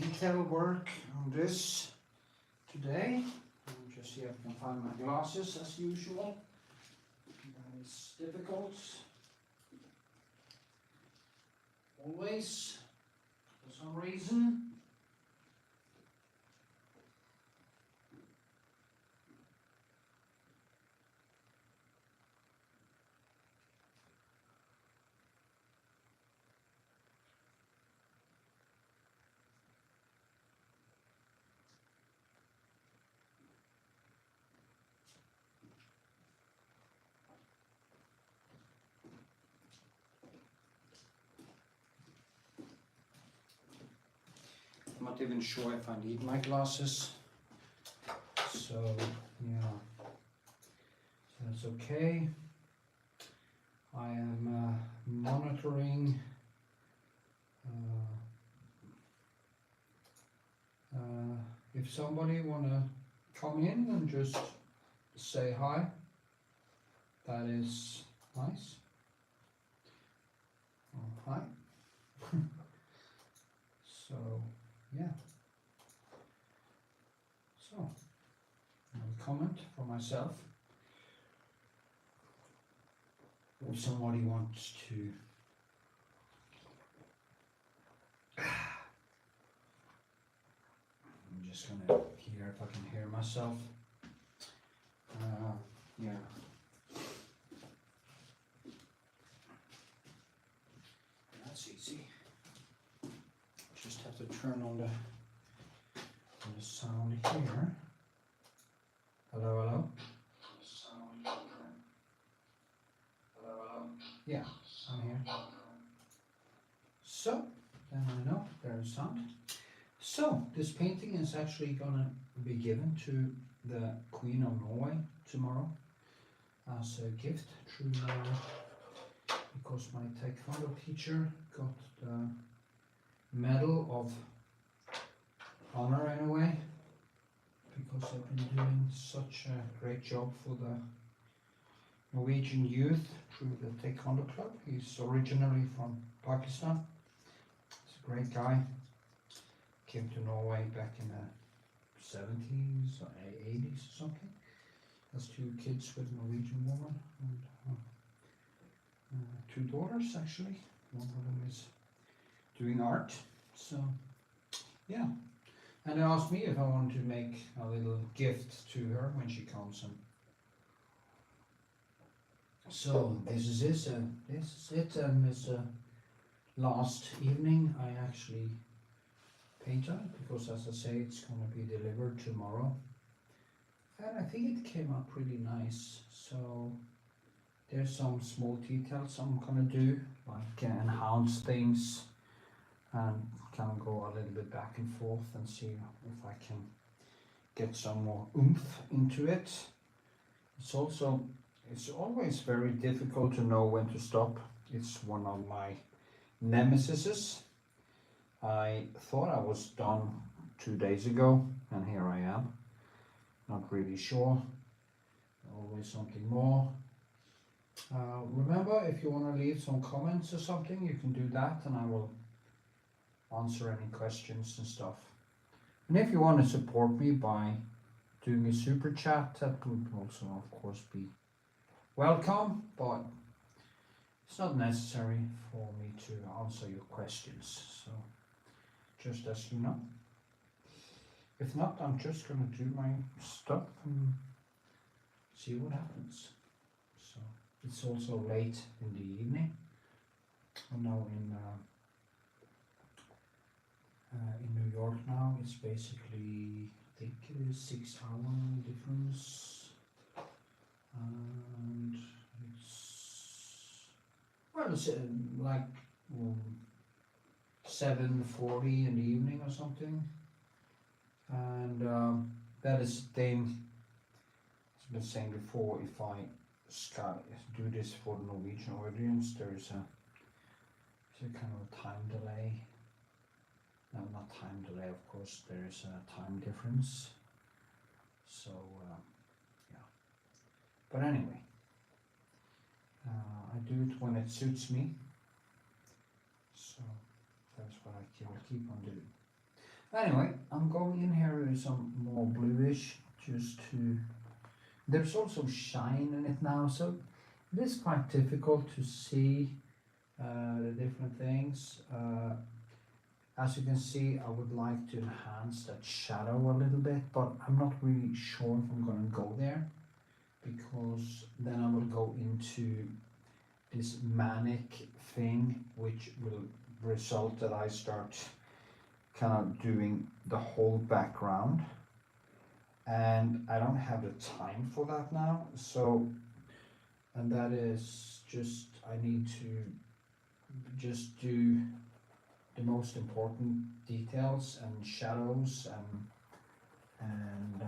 detail work on this today. I'll just see if I can find my glasses as usual. That is difficult. Always, for some reason. I'm not even sure if I need my glasses, so yeah, so that's okay. I am monitoring if somebody wanna come in and just say hi, that is nice. Oh, hi. So yeah, so I'll comment for myself. If somebody wants to I'm just gonna hear if I can hear myself. Yeah. That's easy. Just have to turn on the sound here. Hello, hello. Sound here. Hello, hello. Yeah, I'm here. So, then I know there's sound. So, this painting is actually gonna be given to the Queen of Norway tomorrow as a gift through because my taekwondo teacher got the Medal of Honor in a way, because I've been doing such a great job for the Norwegian youth through the Taekwondo Club. He's originally from Pakistan. He's a great guy. Came to Norway back in the 70s or 80s or something. Has 2 kids with a Norwegian woman and 2 daughters actually. One of them is doing art. So yeah, and they asked me if I wanted to make a little gift to her when she comes. And so this is it. And this last evening I actually painted because, as I say, it's going to be delivered tomorrow. And I think it came out pretty nice. So there's some small details I'm going to do, like enhance things and kind of go a little bit back and forth and see if I can get some more oomph into it. It's always very difficult to know when to stop. It's one of my nemesises. I thought I was done 2 days ago, and here I am. Not really sure. Always something more. Remember, if you want to leave some comments or something, you can do that, and I will answer any questions and stuff. And if you want to support me by doing a super chat, that would also of course be welcome, but it's not necessary for me to answer your questions, so just as you know. If not, I'm just going to do my stuff and see what happens. So it's also late in the evening. I'm now in New York now. It's basically, I think it is 6-hour difference, and it's like 7:40 in the evening or something. And that is the thing, as I've been saying before, if I do this for the Norwegian audience, there's a kind of a time delay. No, not time delay, of course, there is a time difference. So, yeah. But anyway, I do it when it suits me. So, that's what I will keep on doing. Anyway, I'm going in here with some more bluish just to. There's also shine in it now, so it is quite difficult to see the different things. As you can see, I would like to enhance that shadow a little bit, but I'm not really sure if I'm going to go there, because then I will go into this manic thing, which will result that I start kind of doing the whole background, and I don't have the time for that now. So, and that is just, I need to just do the most important details and shadows and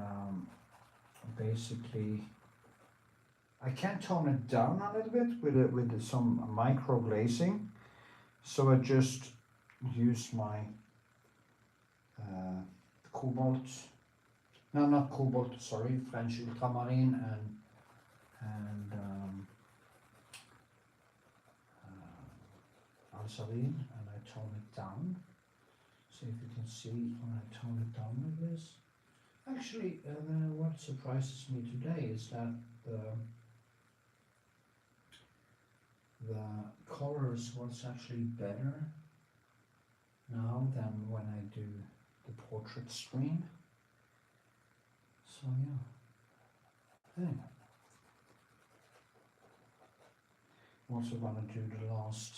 basically I can tone it down a little bit with some micro glazing. So I just use my cobalt, no, not cobalt, sorry, French ultramarine and Alsarin, and I tone it down. See if you can see when I tone it down like this. Actually, what surprises me today is that the colors was actually better now than when I do the portrait screen. So yeah. Anyway. I'm also gonna do the last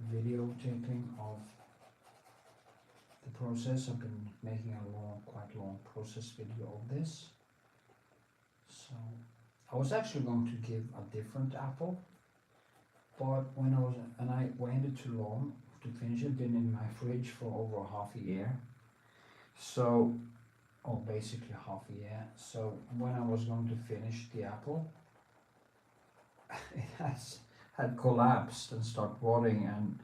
video taping of the process. I've been making a quite long process video of this. So I was actually going to give a different apple, but when I waited too long to finish it, been in my fridge for over half a year. So, or basically half a year. So when I was going to finish the apple, it had collapsed and started rotting, and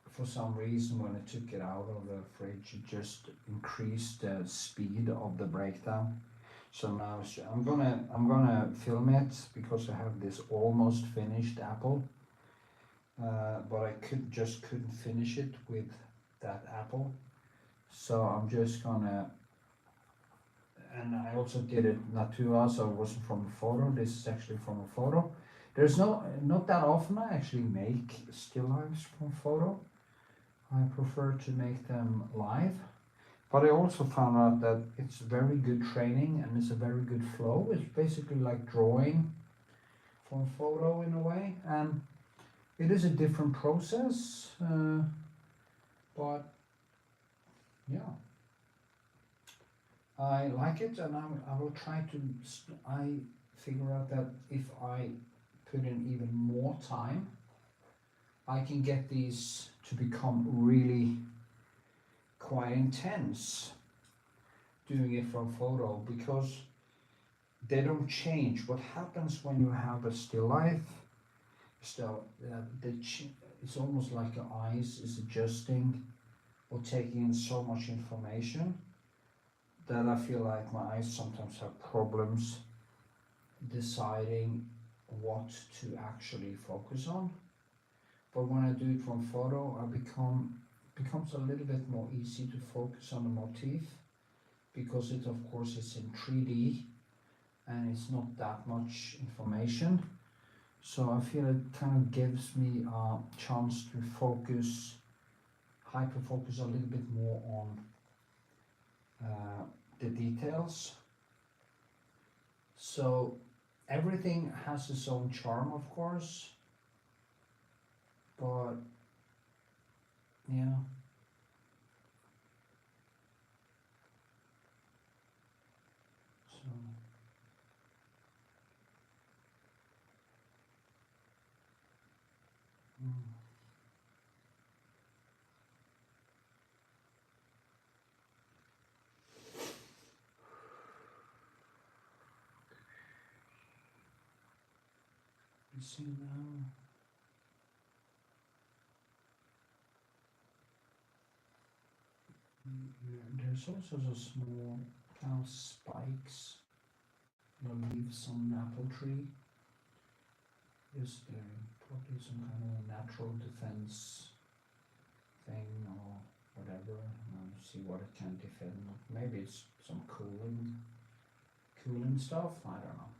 for some reason when I took it out of the fridge, it just increased the speed of the breakdown. So now I'm gonna film it because I have this almost finished apple, but I couldn't finish it with that apple. So I'm just gonna, and I also did it natura, so it wasn't from a photo. This is actually from a photo. There's not that often I actually make still lifes from photo. I prefer to make them live. But I also found out that it's very good training and it's a very good flow. It's basically like drawing from photo in a way, and it is a different process, but yeah, I like it, and I will try to. I figure out that if I put in even more time, I can get these to become really quite intense doing it from photo, because they don't change. What happens when you have a still life, it's almost like your eyes is adjusting or taking in so much information that I feel like my eyes sometimes have problems deciding what to actually focus on. But when I do it from photo, becomes a little bit more easy to focus on the motif, because it of course is in 3D and it's not that much information. So I feel it kind of gives me a chance to focus, hyper focus a little bit more on the details. So everything has its own charm, of course, but yeah. So you see now. There's also the small kind of spikes, the leaves on an apple tree. Is probably some kind of a natural defense thing or whatever. See what it can defend. Maybe it's some cooling stuff. I don't know.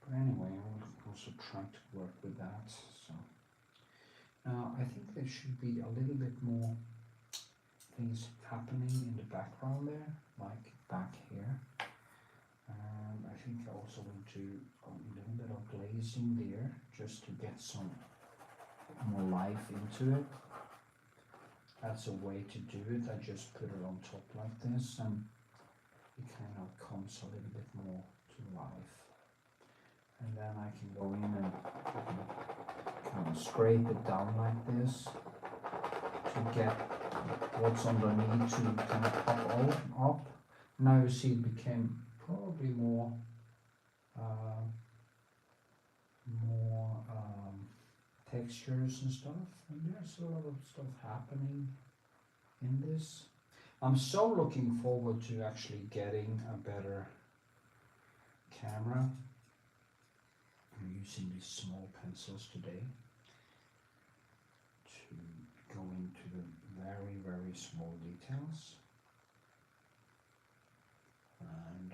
But anyway, I will also try to work with that. So now I think there should be a little bit more things happening in the background there, like back here. And I think I also want to a little bit of glazing there, just to get some more life into it. That's a way to do it. I just put it on top like this, and it kind of comes a little bit more to life. And then I can go in and kind of scrape it down like this to get what's underneath to kind of pop up. Now you see it became probably more textures and stuff, and there's a lot of stuff happening in this. I'm so looking forward to actually getting a better camera. I'm using these small pencils today to go into the very, very small details. And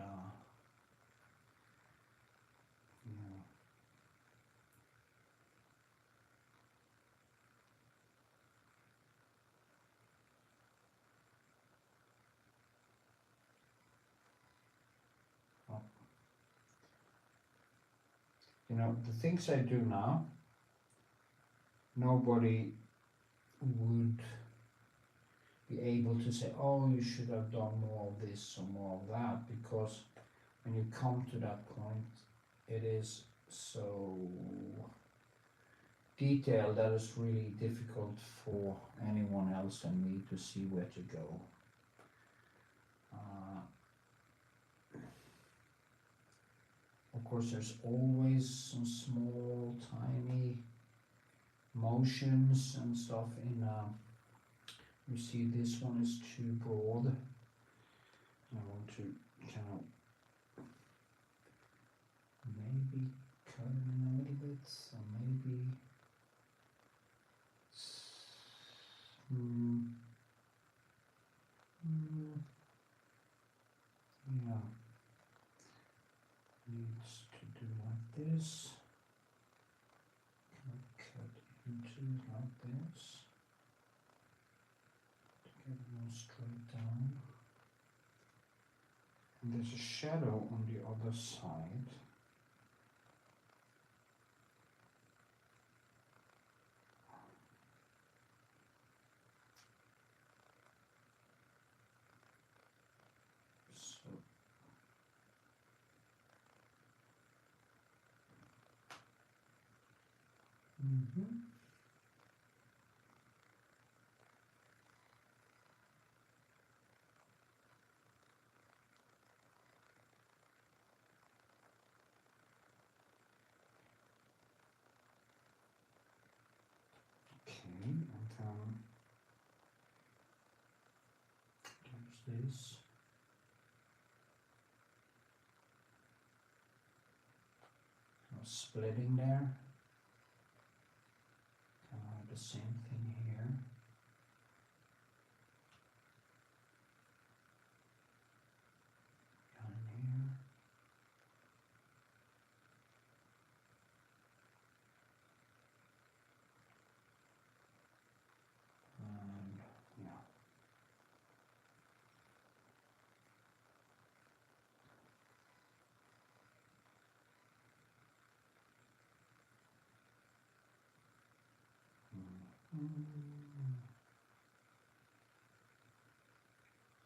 the things I do now, nobody would be able to say, oh, you should have done more of this or more of that, because when you come to that point, it is so detailed that it's really difficult for anyone else than me to see where to go. Of course, there's always some small, tiny motions and stuff in. You see, this one is too broad. I want to kind of maybe cut it in a little bit, so maybe. Yeah. Needs to do like this. Can I cut into it like this to get it more straight down? And there's a shadow on the other side. So okay, and there's this. Splitting there. The same thing here. Down here. And yeah.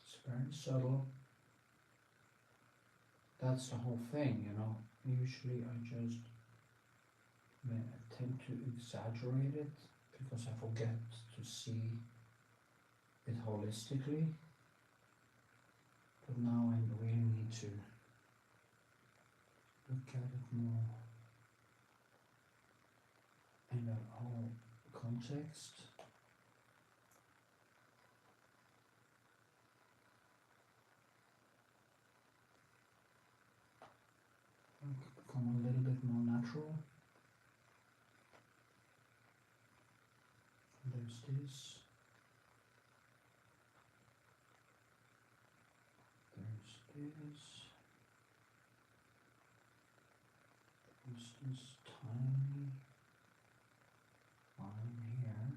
It's very subtle. That's the whole thing, Usually I just tend to exaggerate it because I forget to see it holistically. But now I really need to look at it more in that whole context. Become a little bit more natural. There's this. There's this. There's this tiny line here.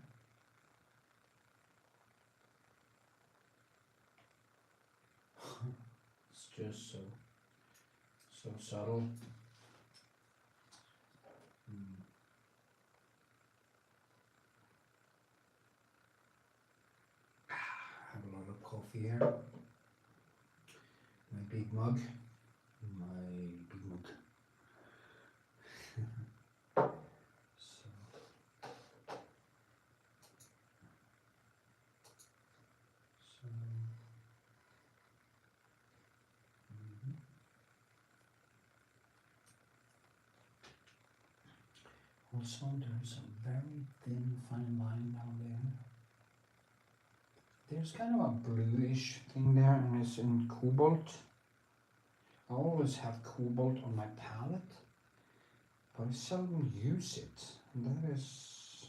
It's just so subtle. I have a lot of coffee here. My big mug. Also, there's a very thin fine line down there. There's kind of a bluish thing there, and it's in cobalt. I always have cobalt on my palette, but I seldom use it, and that is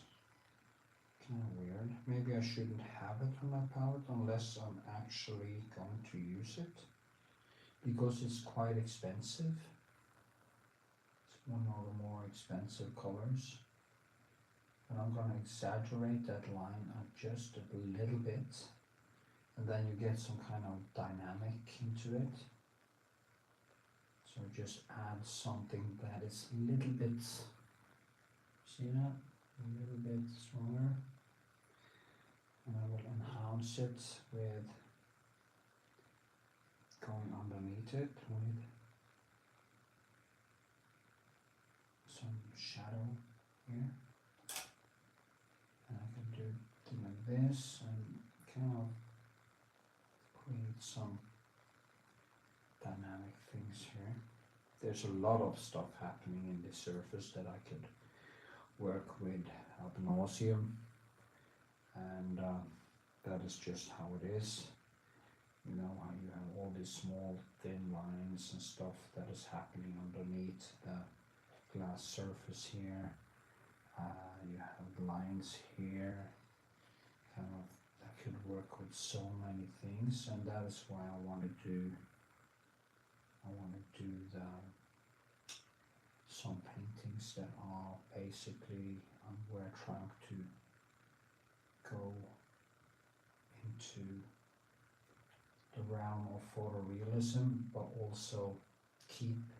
kind of weird. Maybe I shouldn't have it on my palette unless I'm actually going to use it, because it's quite expensive. One of the more expensive colors, and I'm going to exaggerate that line just a little bit, and then you get some kind of dynamic into it. So just add something that is a little bit, see that? A little bit stronger, and I will enhance it with going underneath it with some shadow here, and I can do it like this and kind of create some dynamic things here. There's a lot of stuff happening in the surface that I could work with ad nauseum, and that is just how it is. You know how you have all these small thin lines and stuff that is happening underneath the glass surface here. You have lines here, kind of, that could work with so many things, and that is why I want to do some paintings that are basically, we're trying to go into the realm of photorealism, but also keep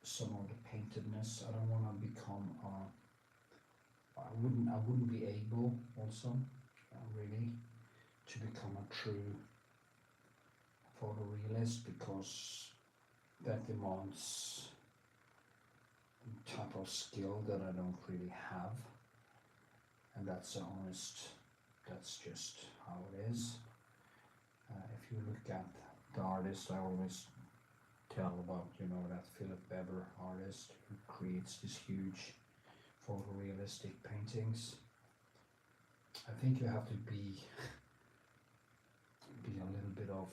some of the paintedness. I don't want to become I wouldn't be able also really to become a true photorealist, because that demands a type of skill that I don't really have, and that's just how it is. If you look at the artist, I always tell about, that Philip Weber artist who creates these huge photorealistic paintings. I think you have to be a little bit of,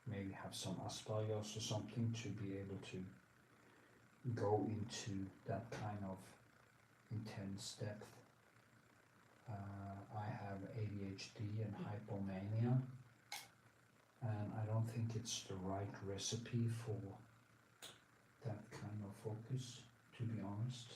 maybe have some Asperger's or something to be able to go into that kind of intense depth. I have ADHD and hypomania, and I don't think it's the right recipe for that kind of focus, to be honest.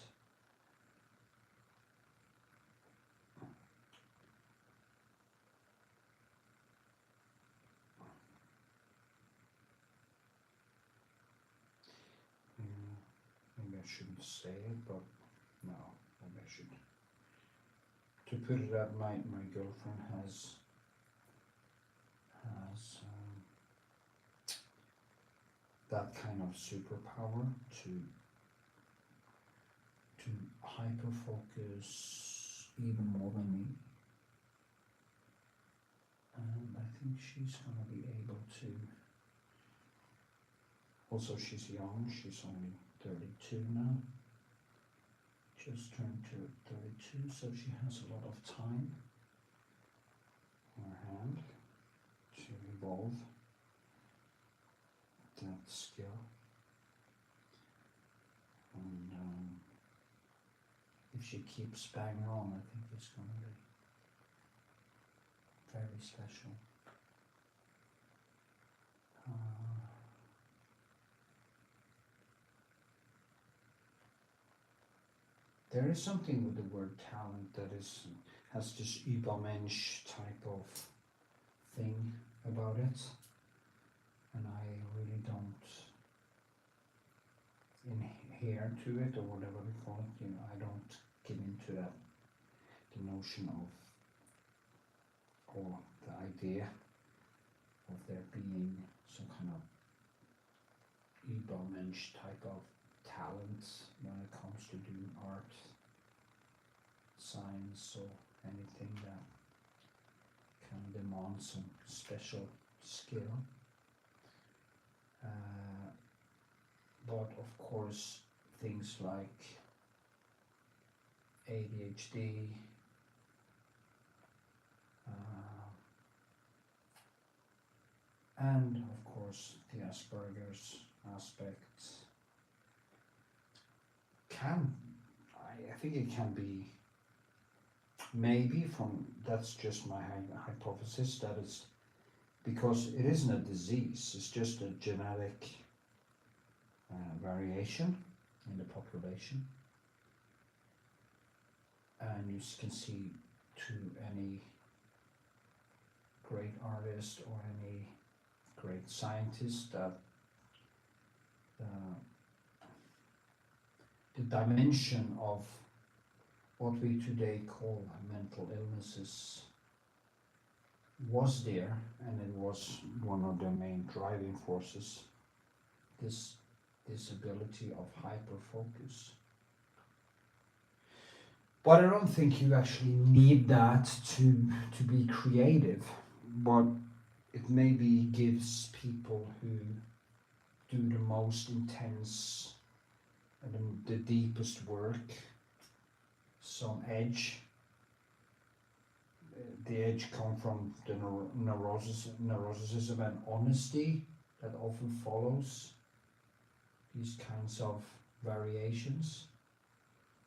Maybe I shouldn't say it, but no, maybe I should. To put it out, my girlfriend has that kind of superpower to hyper focus even more than me, and I think she's gonna be able to. Also, she's young, she's only 32 now, just turned to 32, so she has a lot of time on her hand to evolve that skill. And if she keeps banging on, I think it's going to be very special. There is something with the word talent that has this Übermensch type of thing about it, and I really don't adhere to it, or whatever we call it. I don't get into that, the notion of, or the idea of there being some kind of Übermensch type of talent when it comes to doing art, science, or anything that can demand some special skill. But of course, things like ADHD, and of course the Asperger's aspect I think it can be, maybe that's just my hypothesis, that is because it isn't a disease, it's just a genetic variation in the population. And you can see to any great artist or any great scientist that the dimension of what we today call mental illnesses was there, and it was one of the main driving forces, this ability of hyperfocus. But I don't think you actually need that to be creative, but it maybe gives people who do the most intense and the deepest work some edge. The edge comes from the neuroticism and honesty that often follows these kinds of variations,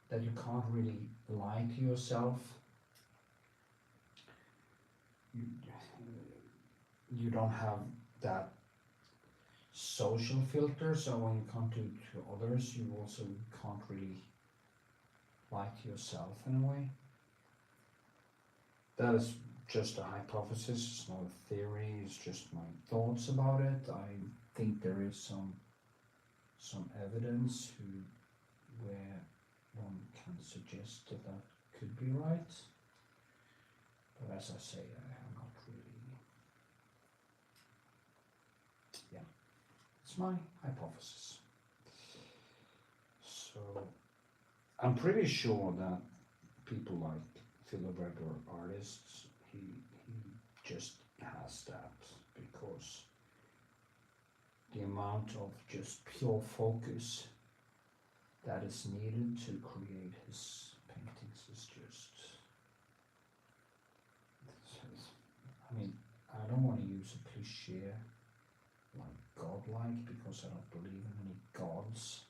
that you can't really lie to yourself. You don't have that social filter, so when you come to others, you also can't really lie to yourself in a way. That is just a hypothesis, it's not a theory, it's just my thoughts about it. I think there is some evidence where one can suggest that could be right. But as I say, I am not really, it's my hypothesis. So I'm pretty sure that people like Philibert or artists, he just has that, because the amount of just pure focus that is needed to create his paintings is just, I mean, I don't want to use a cliche like godlike, because I don't believe in any gods,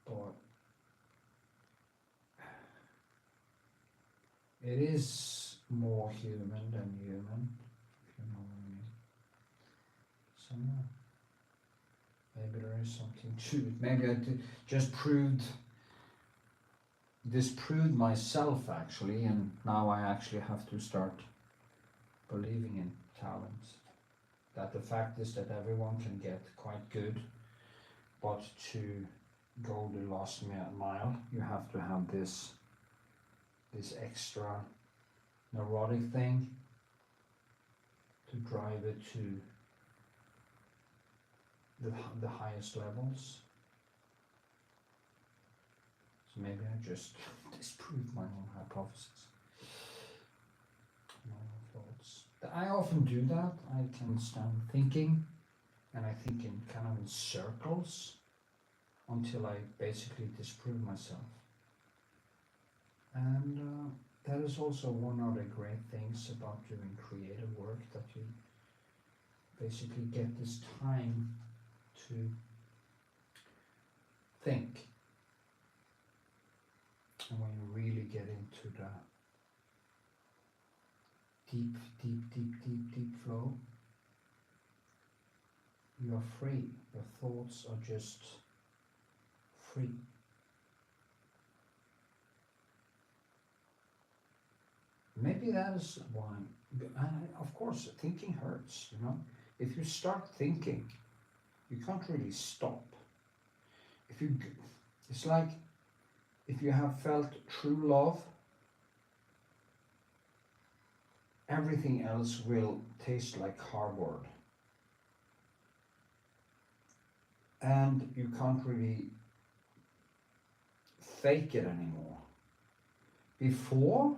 but it is more human than human, if you know what I mean. So yeah, maybe there is something to it. Maybe I just disproved myself actually, and now I actually have to start believing in talent. That the fact is that everyone can get quite good, but to go the last mile, you have to have this extra neurotic thing to drive it to the highest levels. So maybe I just disproved my own hypothesis, my own thoughts. I often do that. I can stand thinking, and I think in kind of in circles until I basically disprove myself. And that is also one of the great things about doing creative work, that you basically get this time to think. And when you really get into the deep, deep, deep, deep, deep flow, you are free. Your thoughts are just free. Maybe that is why, of course, thinking hurts, you know. If you start thinking, you can't really stop. It's like if you have felt true love, everything else will taste like cardboard. And you can't really fake it anymore. Before,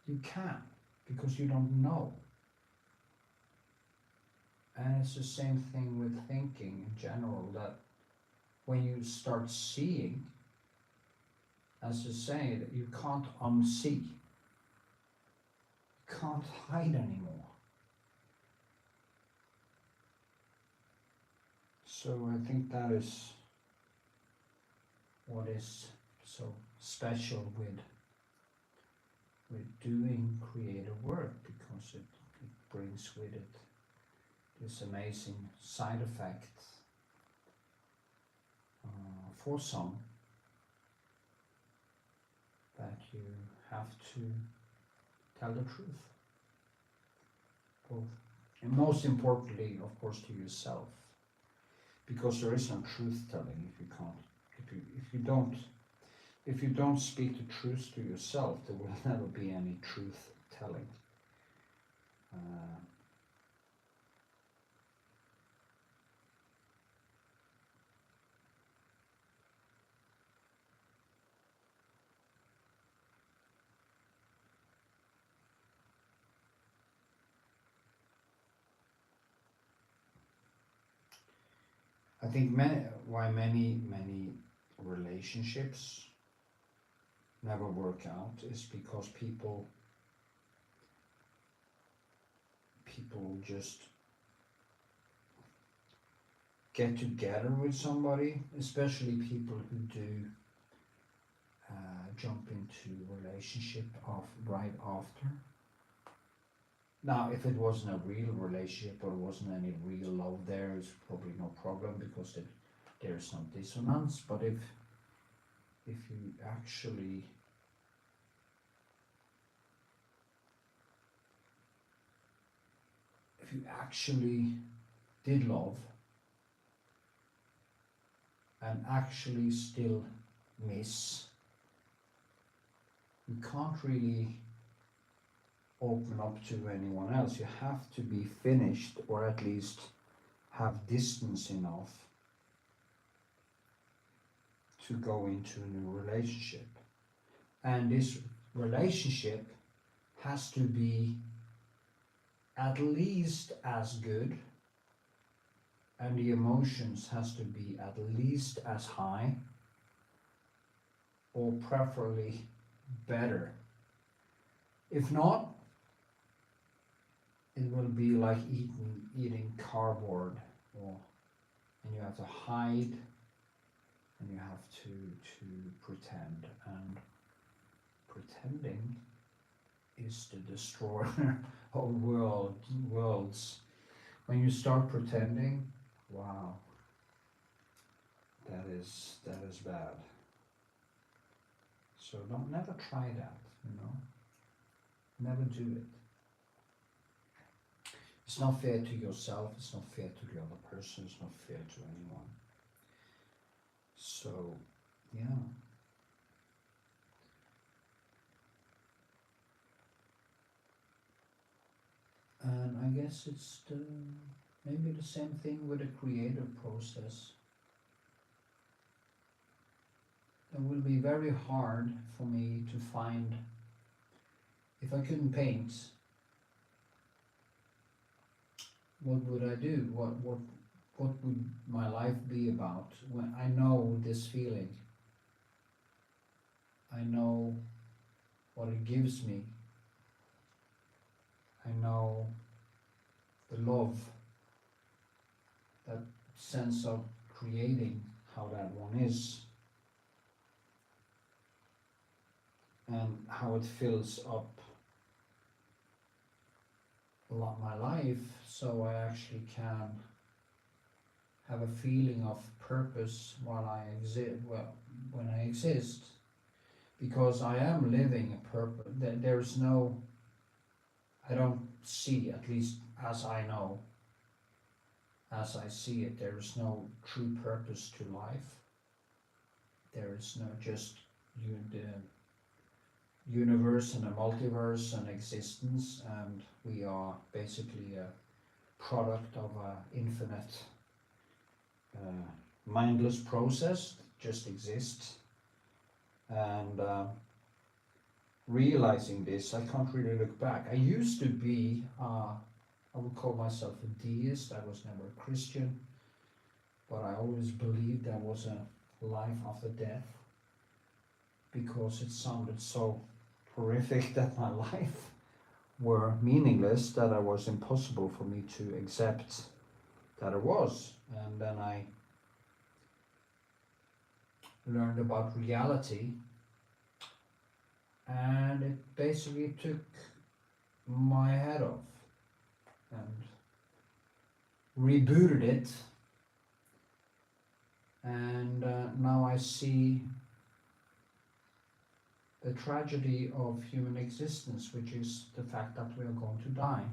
you can, because you don't know. And it's the same thing with thinking in general, that when you start seeing, as you say, that you can't unsee. You can't hide anymore. So I think that is what is so special with doing creative work, because it brings with it this amazing side effect for some, that you have to tell the truth, both, and most importantly, of course, to yourself, because there is no truth telling if you can't, if you don't speak the truth to yourself, there will never be any truth telling. I think many relationships never work out is because people just get together with somebody, especially people who do jump into relationship right after. Now, if it wasn't a real relationship or wasn't any real love there, it's probably no problem, because there's no dissonance. But if you actually did love and actually still miss, you can't really open up to anyone else. You have to be finished, or at least have distance enough to go into a new relationship. And this relationship has to be at least as good, and the emotions has to be at least as high, or preferably better. If not, it will be like eating cardboard, and you have to hide, and you have to pretend, and pretending is the destroyer of worlds. When you start pretending, wow, that is bad. So never try that, never do it. It's not fair to yourself, it's not fair to the other person, it's not fair to anyone. So, yeah. And I guess it's maybe the same thing with the creative process. It will be very hard for me to find, if I couldn't paint, what would I do? What would my life be about when I know this feeling? I know what it gives me. I know the love, that sense of creating, how that one is, and how it fills up my life, so I actually can have a feeling of purpose while I exist. Well, when I exist, because I am living a purpose. There's no, I don't see, at least as I know, as I see it, there is no true purpose to life. There is no just the universe and a multiverse and existence, and we are basically a product of an infinite mindless process that just exists. And realizing this, I can't really look back. I used to be, I would call myself a deist. I was never a Christian, but I always believed there was a life after death, because it sounded so horrific that my life were meaningless, that it was impossible for me to accept that it was. And then I learned about reality, and it basically took my head off and rebooted it. And now I see the tragedy of human existence, which is the fact that we are going to die.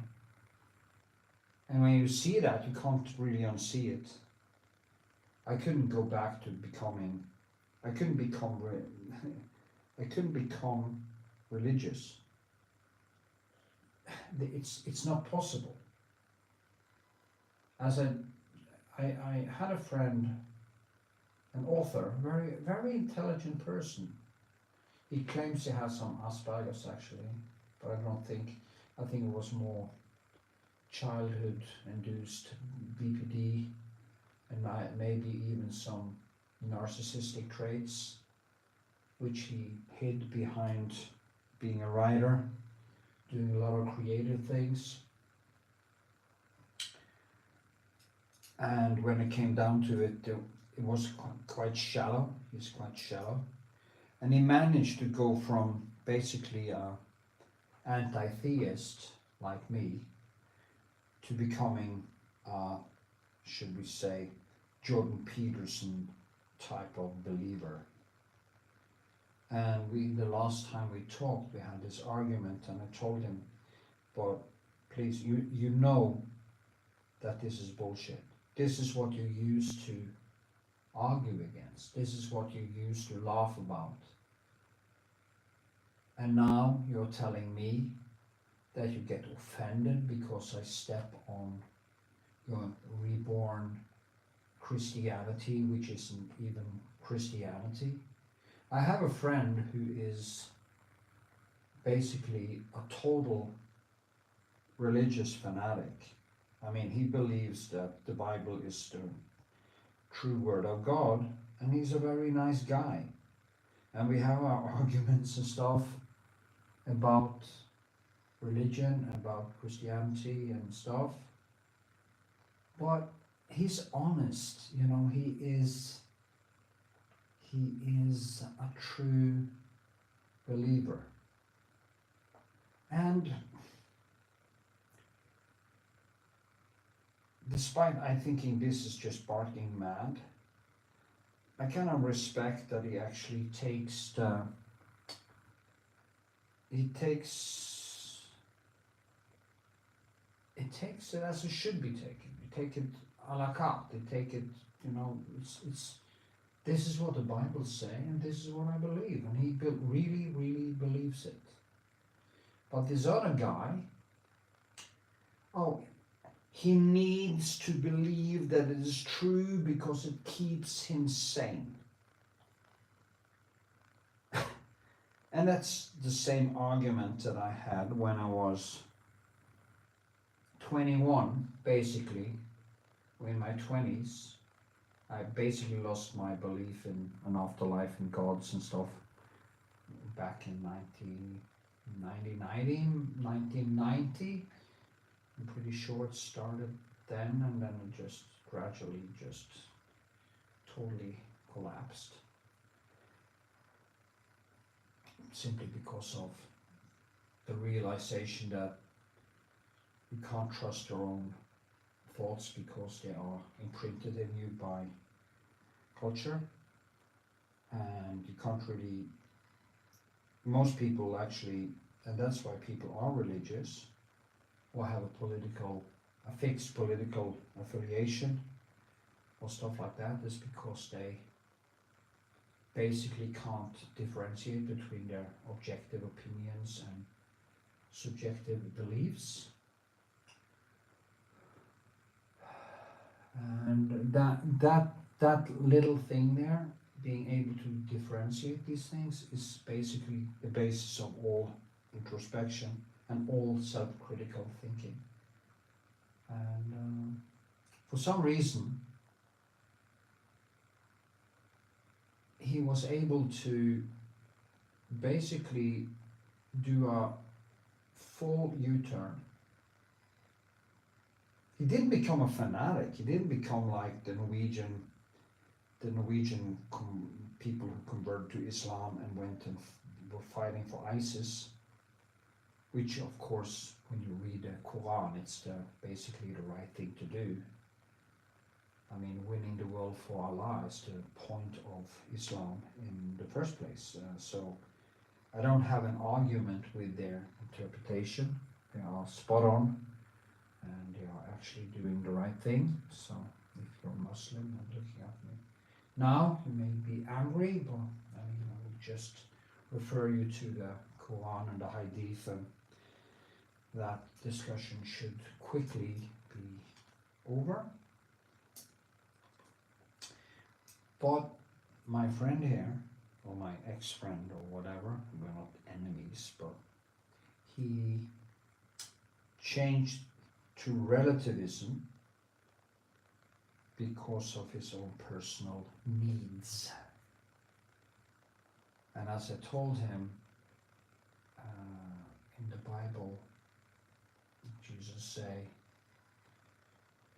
And when you see that, you can't really unsee it. I couldn't go back to becoming, I couldn't become religious. It's not possible. As I had a friend, an author, very intelligent person. He claims he has some Asperger's actually, but I think it was more childhood induced BPD, and maybe even some narcissistic traits, which he hid behind being a writer, doing a lot of creative things. And when it came down to it, it was quite shallow. He's quite shallow. And he managed to go from basically an anti-theist like me to becoming, should we say, Jordan Peterson type of believer. And the last time we talked, we had this argument, and I told him, but please, you know that this is bullshit. This is what you used to argue against. This is what you used to laugh about. And now you're telling me that you get offended because I step on your reborn Christianity, which isn't even Christianity. I have a friend who is basically a total religious fanatic. I mean, he believes that the Bible is the true word of God, and he's a very nice guy. And we have our arguments and stuff about religion, about Christianity and stuff. But he's honest, you know, he is a true believer. And despite I thinking this is just barking mad, I kind of respect that he actually takes it as it should be taken. You take it a la carte. You take it, you know, it's this is what the Bible say, and this is what I believe, and he really believes it. But this other guy, he needs to believe that it is true because it keeps him sane. And that's the same argument that I had when I was 21, basically. In my 20s, I basically lost my belief in an afterlife and gods and stuff back in 1990. I'm pretty sure it started then, and then it just gradually just totally collapsed. Simply because of the realization that you can't trust your own thoughts because they are imprinted in you by culture, and you can't really, most people actually, and that's why people are religious or have a fixed political affiliation or stuff like that, is because they basically can't differentiate between their objective opinions and subjective beliefs. And that little thing there, being able to differentiate these things, is basically the basis of all introspection and all self-critical thinking. And for some reason, he was able to basically do a full U-turn. He didn't become a fanatic. He didn't become like the Norwegian people who converted to Islam and went and were fighting for ISIS, which of course, when you read the Quran, it's basically the right thing to do. I mean, winning the world for Allah is the point of Islam in the first place. So I don't have an argument with their interpretation. They are spot on, and they are actually doing the right thing. So if you're Muslim and looking at me now, you may be angry, but I mean, I will just refer you to the Quran and the Hadith, and that discussion should quickly be over. But my friend here, or my ex-friend or whatever, we're not enemies, but he changed to relativism because of his own personal needs. And as I told him, in the Bible, Jesus say,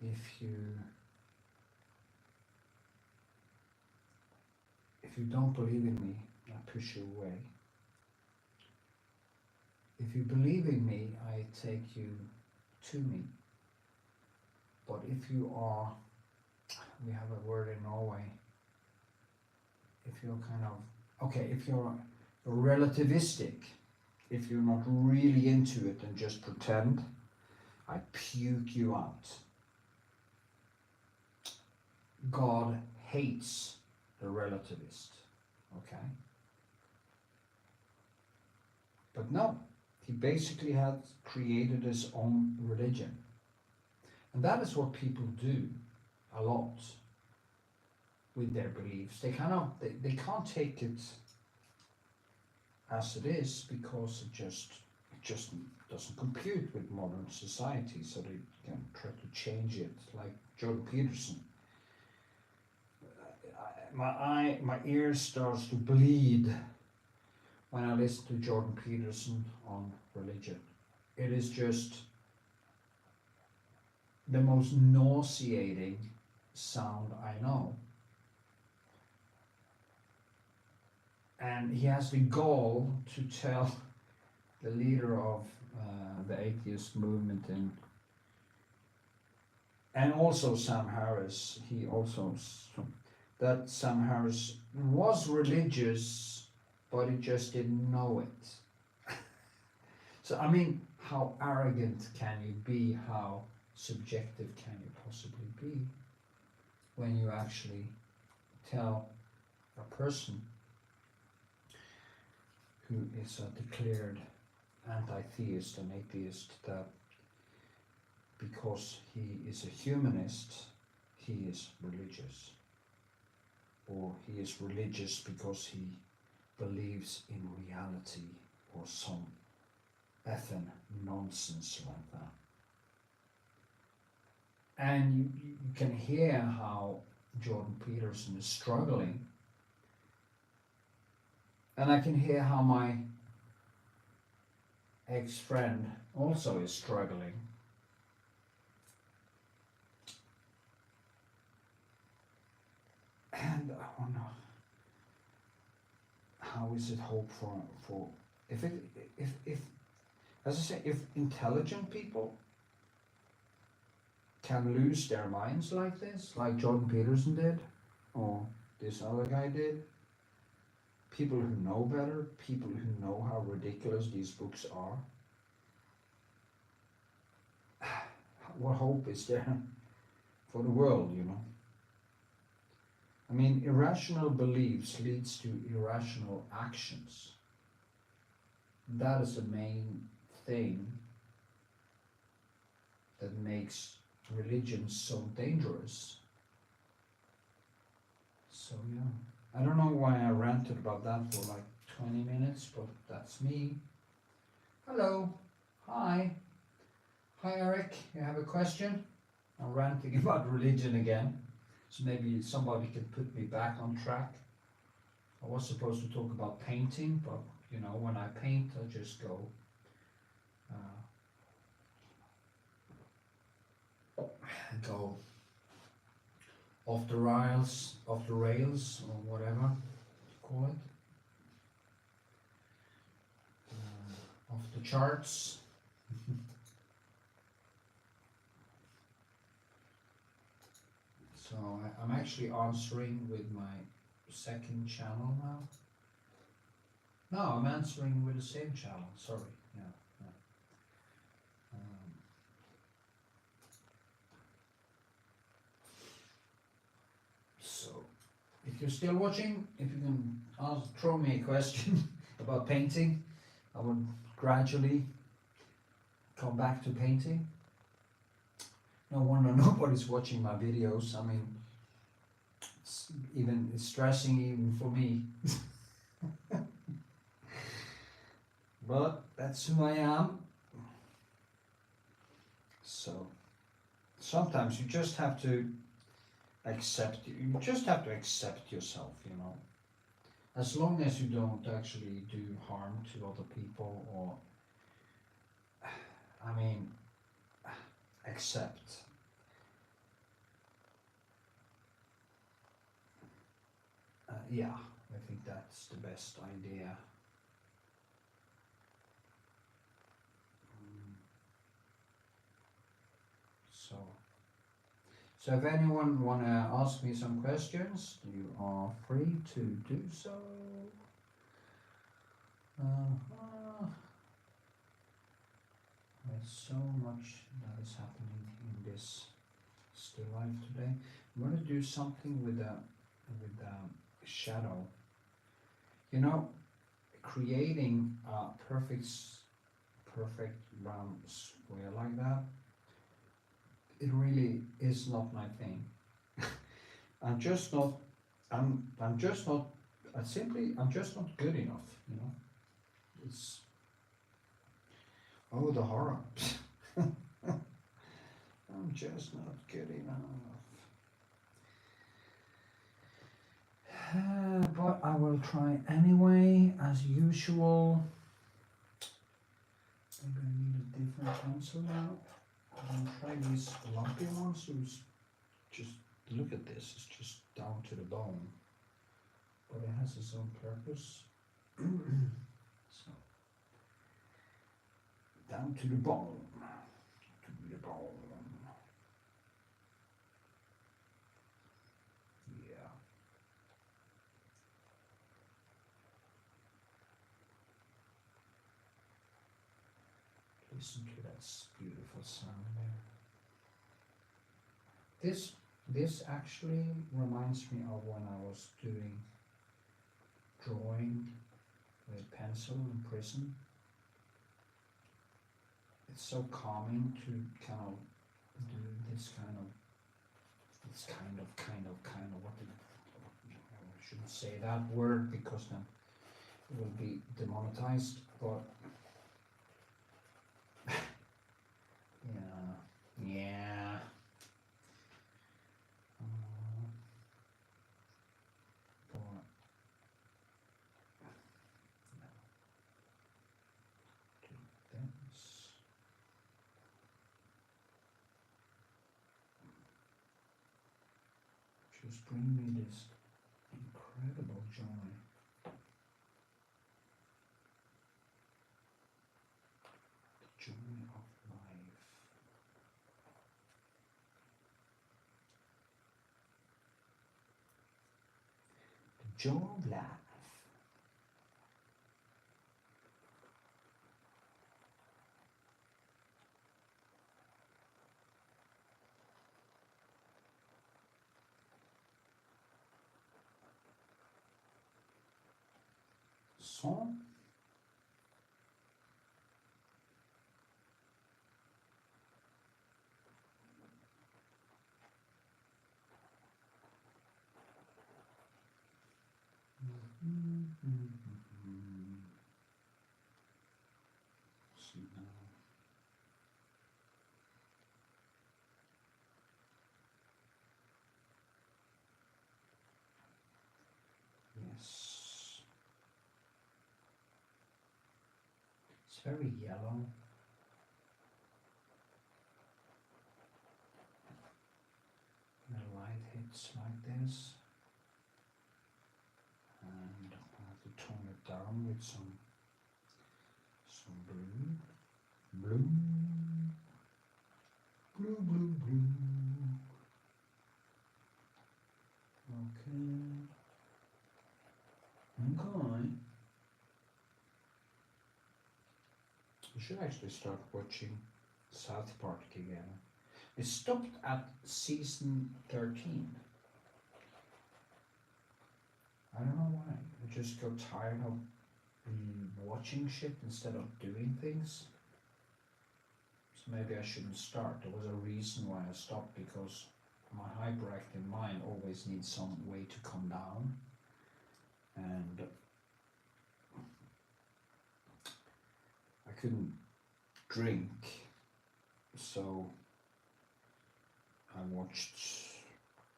if you don't believe in me, I push you away. If you believe in me, I take you to me. But if you are, we have a word in Norway, if you're kind of, okay, if you're relativistic, if you're not really into it and just pretend, I puke you out. God hates the relativist, okay? But no, he basically had created his own religion. And that is what people do a lot with their beliefs. They they can't take it as it is, because it just doesn't compute with modern society, so they can try to change it, like Jordan Peterson. My ear starts to bleed when I listen to Jordan Peterson on religion. It is just the most nauseating sound I know. And he has the gall to tell the leader of the atheist movement and also Sam Harris, that Sam Harris was religious, but he just didn't know it. So I mean, how arrogant can you be? How subjective can you possibly be when you actually tell a person who is a declared anti-theist and atheist that because he is a humanist, he is religious? Or he is religious because he believes in reality, or some effing nonsense like that. And you can hear how Jordan Peterson is struggling. And I can hear how my ex-friend also is struggling. And I wonder, how is it hope for if as I say, if intelligent people can lose their minds like this, like Jordan Peterson did, or this other guy did. People who know better, people who know how ridiculous these books are. What hope is there for the world, you know? I mean, irrational beliefs leads to irrational actions. That is the main thing that makes religion so dangerous. So yeah, I don't know why I ranted about that for like 20 minutes, but that's me. Hello, hi, Eric, you have a question? I'm ranting about religion again, so maybe somebody can put me back on track. I was supposed to talk about painting, but you know, when I paint, I just go off the rails, or whatever you call it, off the charts. So I'm actually answering with my second channel now. No, I'm answering with the same channel. Sorry. Yeah. So, if you're still watching, if you can throw me a question about painting, I would gradually come back to painting. No wonder nobody's watching my videos. I mean, it's stressing even for me. But that's who I am. So sometimes you just have to accept yourself, you know. As long as you don't actually do harm to other people, or I mean, accept. Yeah, I think that's the best idea. So if anyone wanna ask me some questions, you are free to do so. There's so much that is happening in this still life today. I'm gonna do something with the shadow. You know, creating a perfect round square like that, it really is not my thing. I'm just not good enough, you know. It's the horror. I'm just not good enough. But I will try anyway, as usual. Maybe I need a different pencil now. I'm gonna try these lumpy ones. Just look at this. It's just down to the bone, but it has its own purpose. So down to the bone. Yeah. Listen to that beautiful sound there. This actually reminds me of when I was doing drawing with pencil in prison. It's so calming to kind of do this kind of what I shouldn't say that word because then it will be demonetized, but yeah. Just bring me this incredible joy. The joy of life. joy of life. So, see now. Yes, it's very yellow. The light hits like this, and I have to tone it down with some blue, blue, blue, blue, blue. Okay. Okay. We should actually start watching South Park again. We stopped at season 13. I don't know why. I just got tired of watching shit instead of doing things. So maybe I shouldn't start. There was a reason why I stopped, because my hyperactive mind always needs some way to come down. And I couldn't drink, so I watched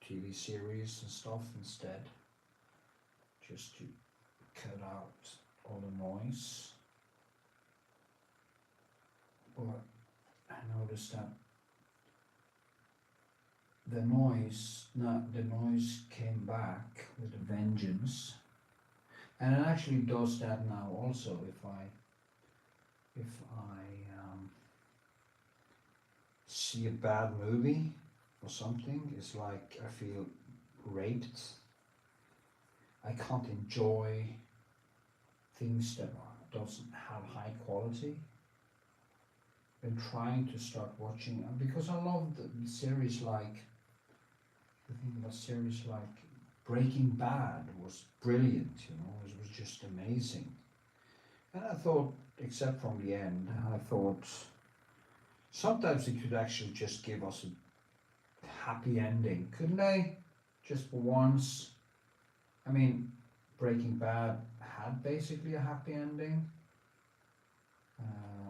TV series and stuff instead, just to cut out all the noise. But I noticed that the noise came back with a vengeance, and it actually does that now also. If I see a bad movie or something, it's like I feel raped. I can't enjoy things that doesn't have high quality. Been trying to start watching, because I love the series like, the thing about series like Breaking Bad was brilliant, you know, it was just amazing. And I thought, except from the end, I thought sometimes they could actually just give us a happy ending, couldn't they? Just for once. I mean, Breaking Bad had basically a happy ending.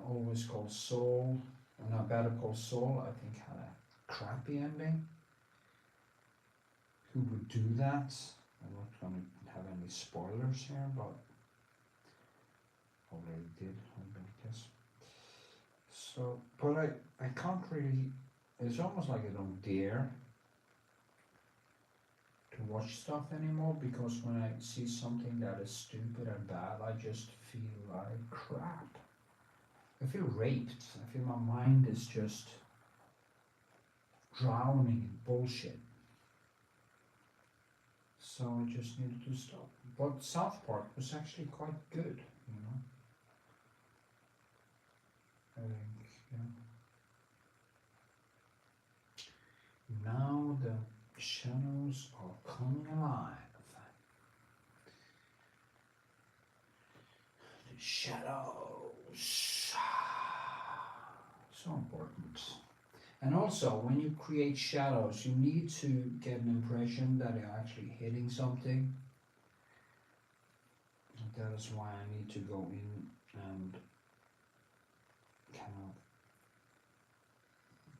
Always Called Saul, and now Better Call Saul, I think, had a crappy ending. Who would do that? I'm not going to have any spoilers here, but already did, I guess. So, but I can't really, it's almost like I don't dare to watch stuff anymore, because when I see something that is stupid and bad, I just feel like crap. I feel raped. I feel my mind is just drowning in bullshit. So I just needed to stop. But South Park was actually quite good, you know. I think, yeah. Now the shadows are coming alive. The shadows. So important. And also, when you create shadows, you need to get an impression that you're actually hitting something. And that is why I need to go in and kind of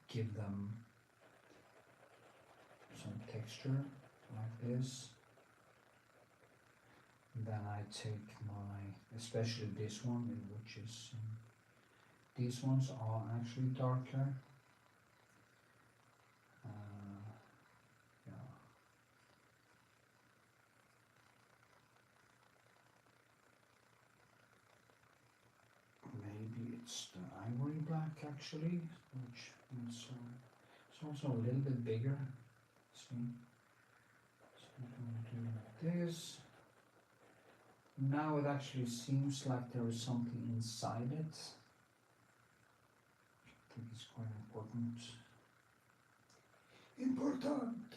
give them some texture like this. And then I take my, especially this one, which is, these ones are actually darker. Yeah. Maybe it's the ivory black actually, which is it's also a little bit bigger. See, so I'm going to do like this. Now it actually seems like there is something inside it. I think it's quite important. Important!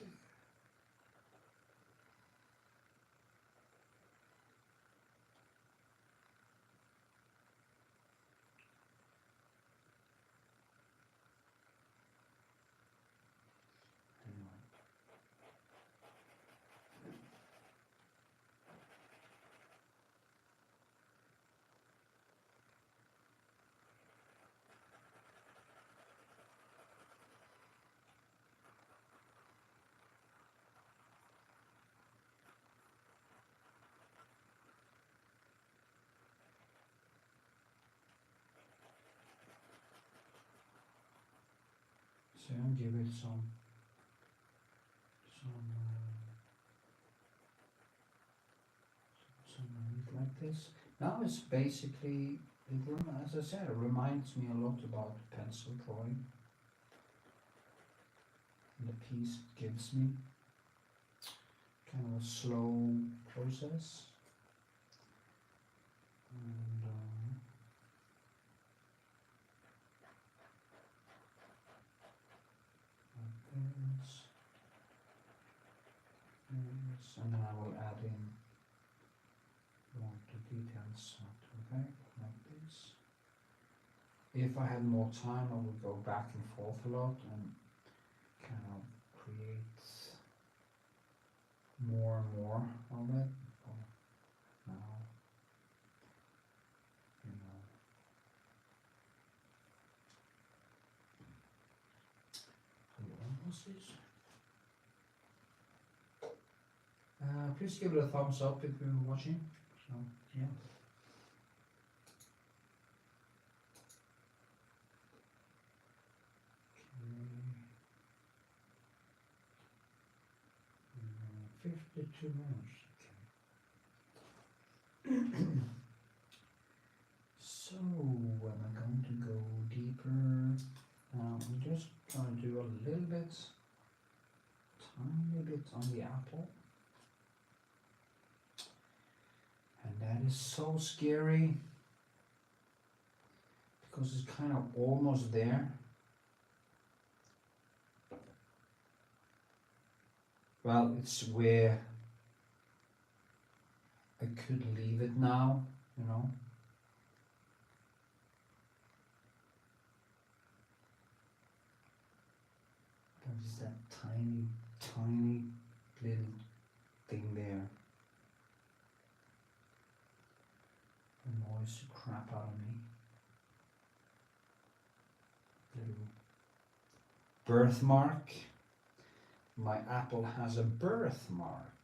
Anyway. So I'll give it some meat like this. Now it's basically, as I said, it reminds me a lot about pencil drawing. And the piece gives me kind of a slow process. And and then I will add in more the details. Okay, like this. If I had more time, I would go back and forth a lot and kind of create more and more of it. Now, almost is. Please give it a thumbs up if you're watching. So, yeah. Okay. 52 minutes. Okay. So, am I going to go deeper? I'm just going to do a little bit, tiny bit on the apple. And that is so scary because it's kind of almost there. Well, it's where I could leave it now, you know. There's that tiny, tiny little thing there. Annoys the crap out of me. Little birthmark. My apple has a birthmark.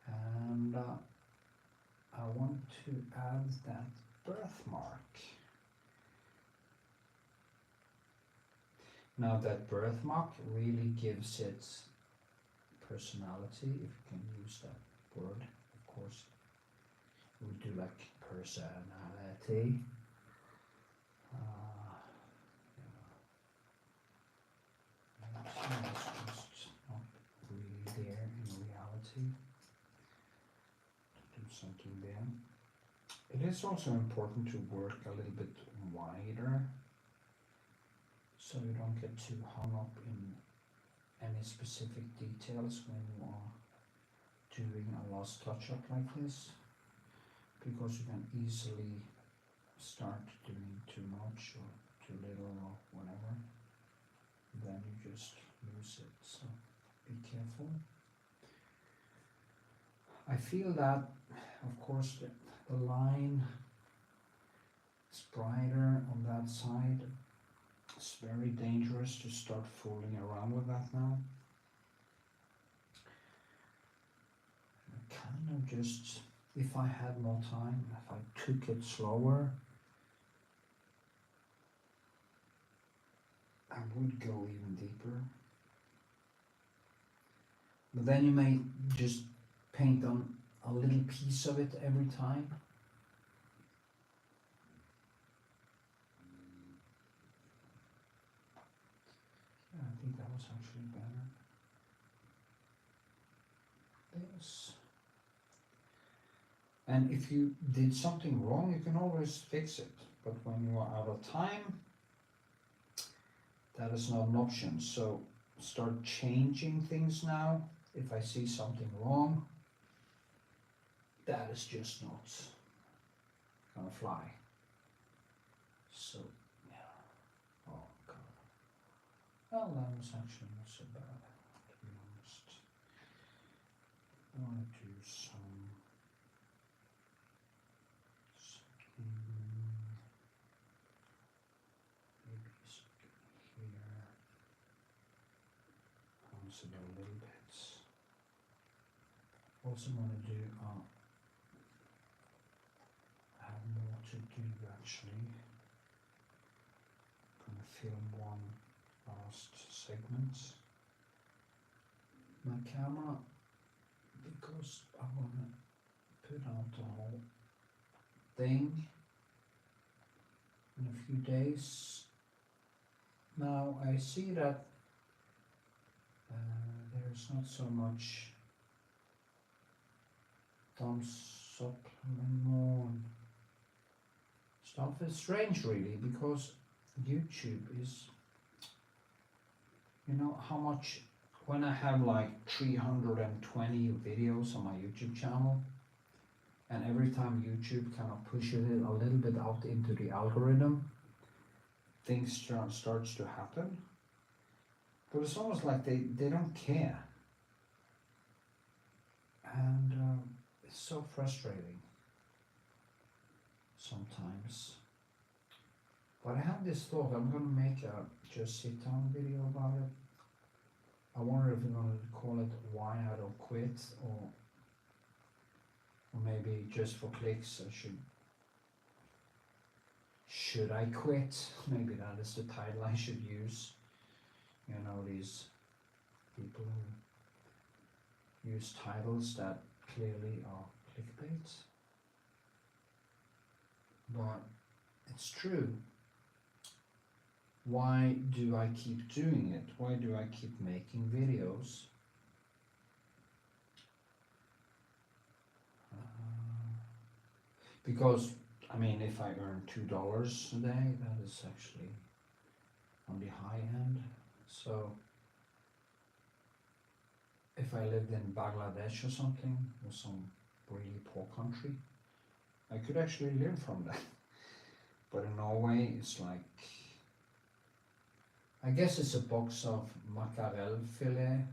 And I want to add that birthmark. Now that birthmark really gives it personality, if you can use that word, of course. We do like personality. It's just not really there in reality. Do something there. It is also important to work a little bit wider, so you don't get too hung up in any specific details when you are doing a last touch-up like this, because you can easily start doing too much or too little or whatever. Then you just lose it, so be careful. I feel that, of course, the line is brighter on that side. It's very dangerous to start fooling around with that now. Kind of just, if I had more time, if I took it slower, I would go even deeper. But then you may just paint on a little piece of it every time. Yeah, I think that was actually better. This. And if you did something wrong, you can always fix it. But when you are out of time, that is not an option. So start changing things now. If I see something wrong, that is just not gonna fly. So yeah. Oh god. Well, that was actually not so bad, to be honest. I want to do some maybe here. Bounce it a little bit. Also want to do I have more to do actually. I'm gonna film one last segment. My camera, because I want to put out the whole thing in a few days. Now I see that there's not so much thumbs up anymore and stuff. It's strange really, because YouTube is, you know how much, when I have like 320 videos on my YouTube channel, and every time YouTube kind of pushes it a little bit out into the algorithm, things starts to happen. But it's almost like they don't care. And it's so frustrating sometimes. But I have this thought, I'm gonna make a just sit down video about it. I wonder if we're gonna call it Why I Don't Quit, or maybe just for clicks I should I quit? Maybe that is the title I should use. You know, these people who use titles that clearly are clickbait. But it's true. Why do I keep doing it? Why do I keep making videos? Because, I mean, if I earn $2 a day, that is actually on the high end. So if I lived in Bangladesh or something, or some really poor country, I could actually live from that. But in Norway, it's like, I guess it's a box of mackerel fillet,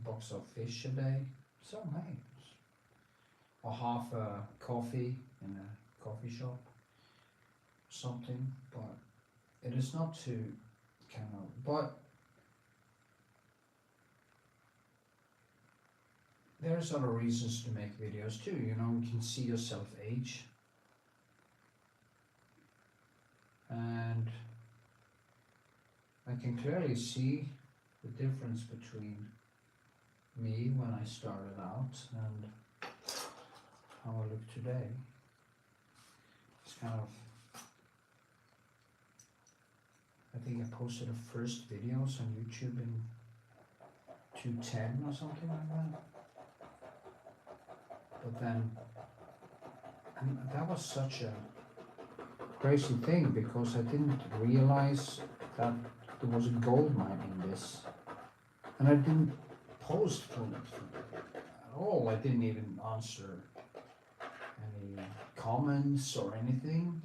box of fish a day. So hey, or half a coffee in a coffee shop, something. But it is not too kind of, but there's other reasons to make videos too. You know, you can see yourself age, and I can clearly see the difference between me when I started out and how I look today. It's kind of, I think I posted the first videos on YouTube in 2010 or something like that. But then, and that was such a crazy thing, because I didn't realize that there was a gold mine in this. And I didn't post for it at all. I didn't even answer any comments or anything.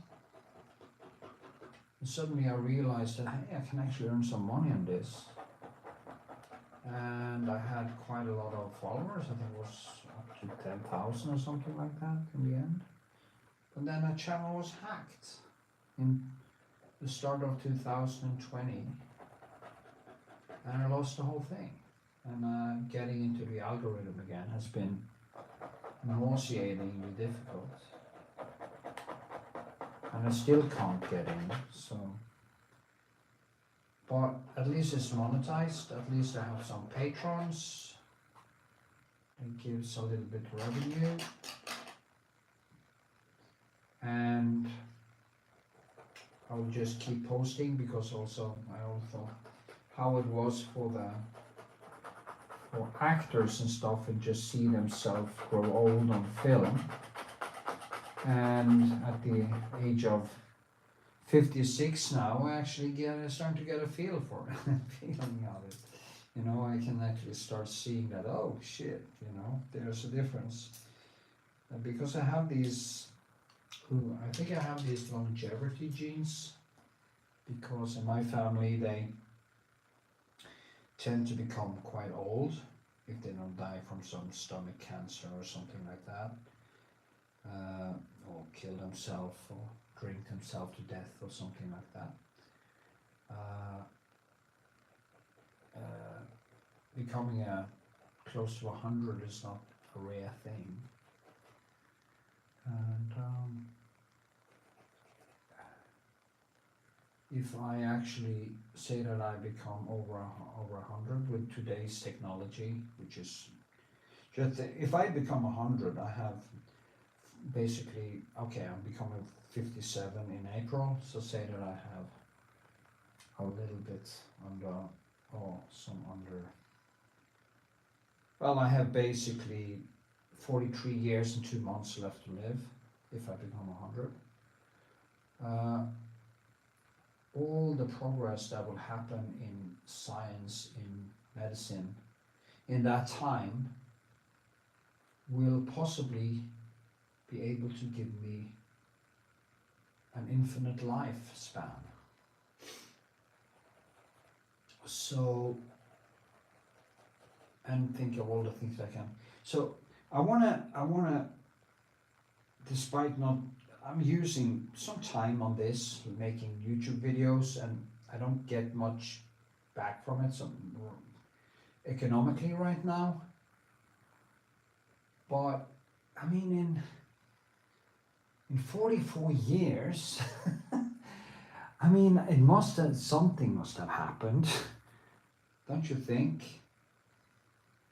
And suddenly I realized that, hey, I can actually earn some money on this. And I had quite a lot of followers. I think it was up to 10,000 or something like that in the end. But then the channel was hacked in the start of 2020. And I lost the whole thing. And getting into the algorithm again has been nauseatingly difficult. And I still can't get in, so. But at least it's monetized, at least I have some patrons. It gives a little bit of revenue. And I will just keep posting, because also I also how it was for or actors and stuff and just see themselves grow old on film. And at the age of 56 now, I actually starting to get a feel for it, feeling of it. You know, I can actually start seeing that, oh shit, you know, there's a difference. Because I have these, I think I have these longevity genes, because in my family they tend to become quite old if they don't die from some stomach cancer or something like that, or kill themselves or drink themselves to death or something like that. Becoming close to 100 is not a rare thing. And if I actually say that I become over 100 with today's technology, which is just, if I become 100, I have basically, okay, I'm becoming 57 in April, so say that I have a little bit under, or some under, well, I have basically 43 years and 2 months left to live if I become 100. All the progress that will happen in science, in medicine, in that time will possibly be able to give me an infinite lifespan. So, and think of all the things I can. So I wanna, despite not, I'm using some time on this, making YouTube videos, and I don't get much back from it, so economically right now. But I mean, in 44 years, I mean, something must have happened, don't you think?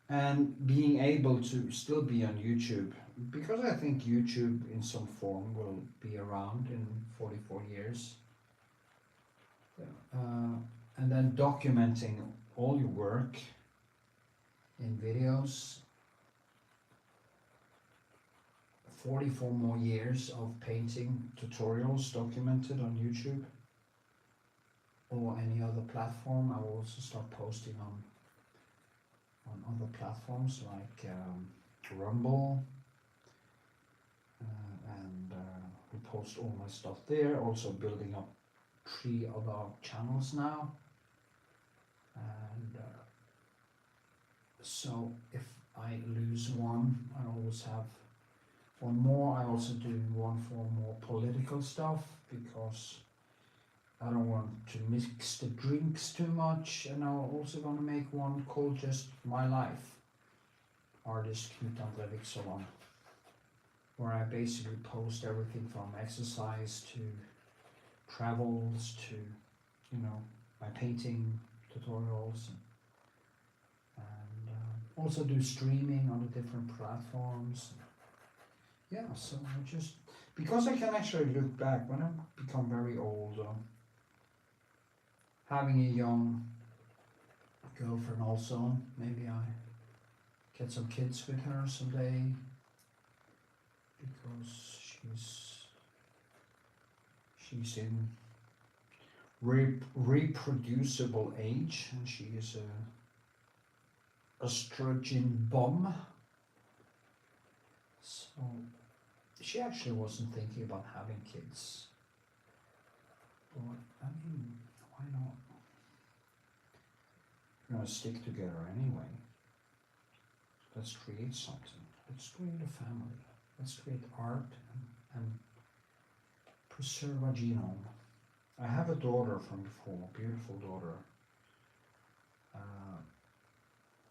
And being able to still be on YouTube, because I think YouTube in some form will be around in 44 years. And then documenting all your work in videos, 44 more years of painting tutorials documented on YouTube or any other platform. I will also start posting on other platforms like Rumble, and we post all my stuff there. Also building up 3 other channels now, and so if I lose one, I always have one more. I also do one for more political stuff, because I don't want to mix the drinks too much, and I'm also going to make one called just My Life, artist Knut Vikshåland, where I basically post everything from exercise to travels to, you know, my painting tutorials, and also do streaming on the different platforms. Yeah, so I just, because I can actually look back when I become very old, having a young girlfriend also, maybe I get some kids with her someday, because she's in reproducible age, and she is a estrogen bomb. So she actually wasn't thinking about having kids, but I mean, why not? We're gonna stick together anyway. Let's create something. Let's create a family. Let's create art and preserve our genome. I have a daughter from before, a beautiful daughter,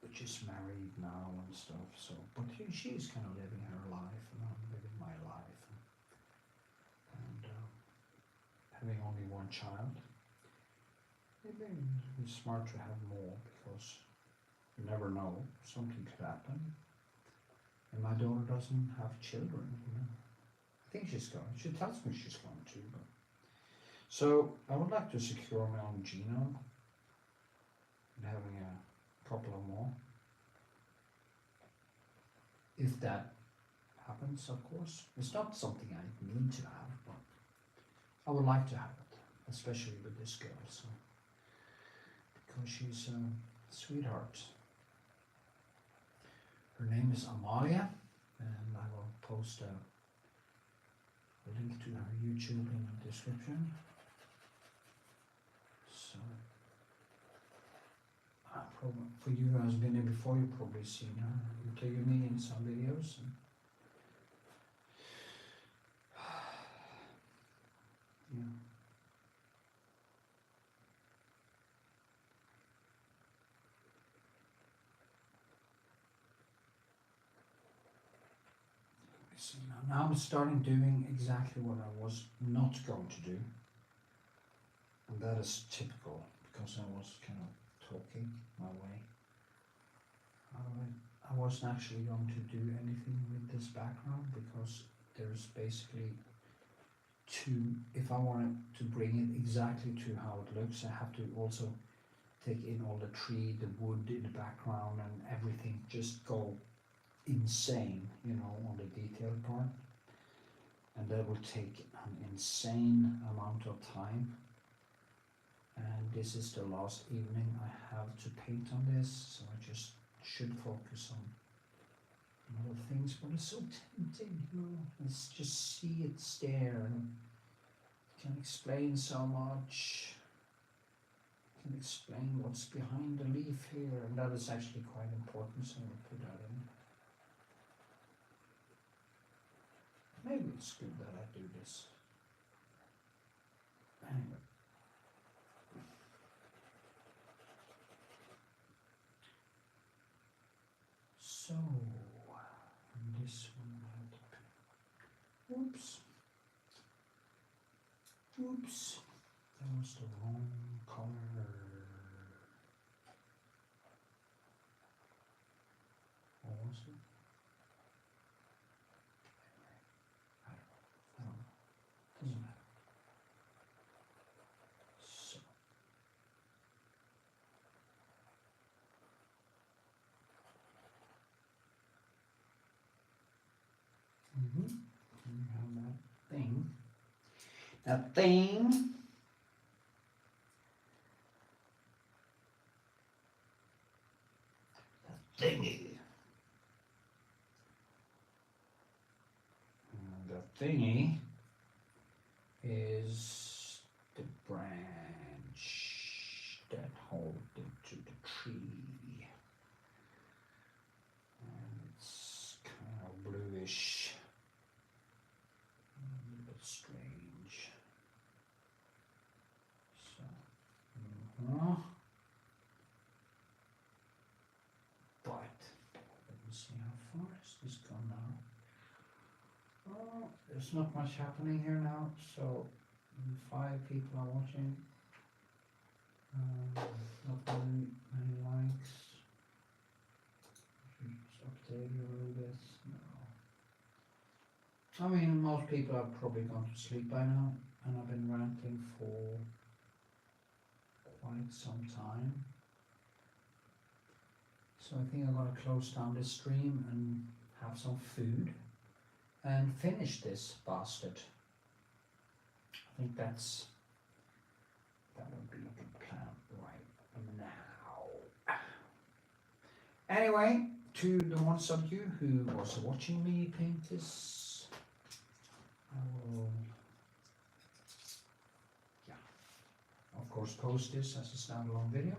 which is married now and stuff. So, but she's kind of living her life, and I'm living my life, and having only one child. Maybe it's smart to have more, because you never know, something could happen. And my daughter doesn't have children, you know. I think she's going. She tells me she's going to. But so I would like to secure my own genome, and having a couple of more. if that happens, of course. It's not something I need to have, but I would like to have it, especially with this girl, so because she's a sweetheart. Her name is Amalia, and I will post a link to her YouTube in the description. So, for you who has been here before, you've probably seen her interview me in some videos. Yeah. See now I'm starting doing exactly what I was not going to do, and that is typical because I was kind of talking my way. I wasn't actually going to do anything with this background because there's basically if I wanted to bring it exactly to how it looks, I have to also take in all the tree, the wood in the background and everything, just go insane, you know, on the detail part, and that will take an insane amount of time. And this is the last evening I have to paint on this, so I just should focus on other things. But it's so tempting, you know. Let's just see it there. It can explain so much. It can explain what's behind the leaf here, and that is actually quite important, so I'll put that in. Maybe it's good that I do this. Anyway. So, and this one I had to, oops, that was the wrong color. Or was it? I don't know, doesn't matter. So. You have that thing. That thing. That thingy. And that thingy is the branch that holds it to the tree. And it's kind of bluish. A little bit strange. So, but let me see how far is this gone now. Oh, there's not much happening here now, so 5 people are watching. Not many likes. Just update you a little bit. No. I mean, most people have probably gone to sleep by now, and I've been ranting for quite some time. So I think I'm going to close down this stream and have some food and finish this bastard. I think that would be a good plan right now. Anyway, to the ones of you who was watching me paint this, I will, of course, post this as a standalone video,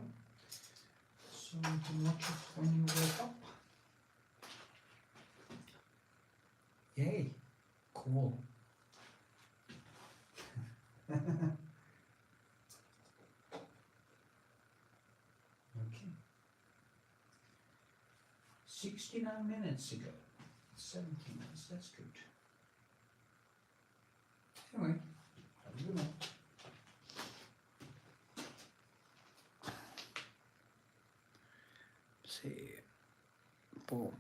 so you can watch it when you wake up. Yay, cool. Okay. 69 minutes ago. 17 minutes, that's good. Anyway, have a good one. See. Boom.